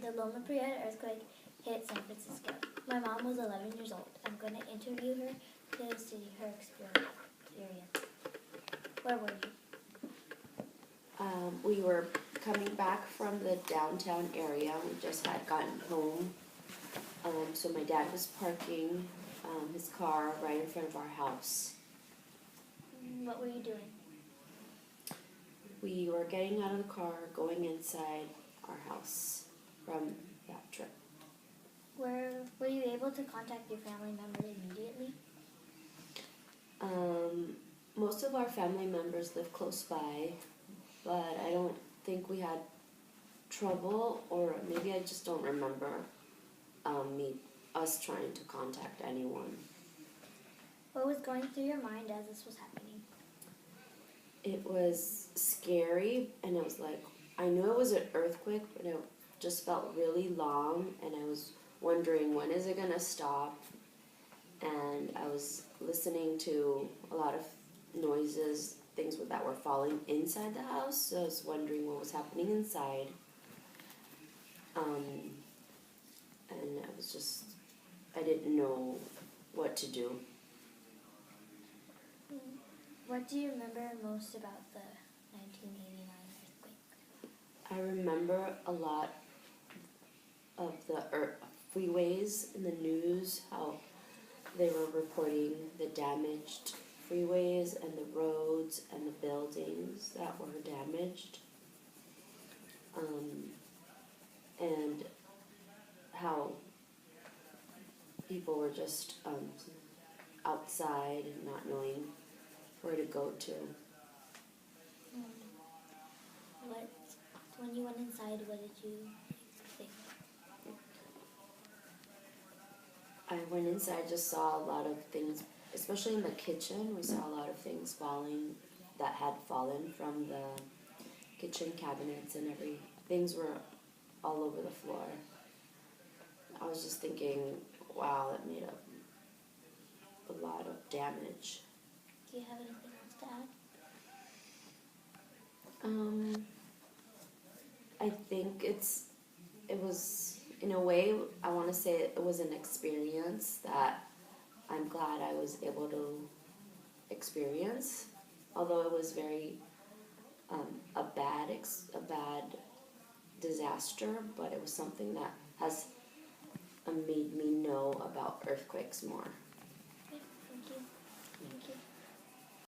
the Loma Prieta earthquake hit San Francisco. My mom was 11 years old. I'm going to interview her to see her experience. Where were you? We were coming back from the downtown area. We just had gotten home. So my dad was parking his car right in front of our house. What were you doing? We were getting out of the car, going inside our house from that trip. Were you able to contact your family members immediately? Most of our family members live close by, but I don't think we had trouble, or maybe I just don't remember us trying to contact anyone. What was going through your mind as this was happening? It was scary, and it was like, I knew it was an earthquake, but it just felt really long, and I was wondering, when is it going to stop? And I was listening to a lot of noises, things that were falling inside the house, so I was wondering what was happening inside. And I didn't know what to do. What do you remember most about the 1989 earthquake? I remember a lot of the freeways in the news, how they were reporting the damaged freeways and the roads and the buildings that were damaged. And how people were just outside and not knowing where to go to. When you went inside, what did you think? I went inside, just saw a lot of things, especially in the kitchen. We saw a lot of things that had fallen from the kitchen cabinets, and things were all over the floor. I was just thinking, wow, that made a lot of damage. Do you have anything else to add? I think it was, in a way, I want to say it was an experience that I'm glad I was able to experience, although it was very a bad disaster, but it was something that has made me know about earthquakes more.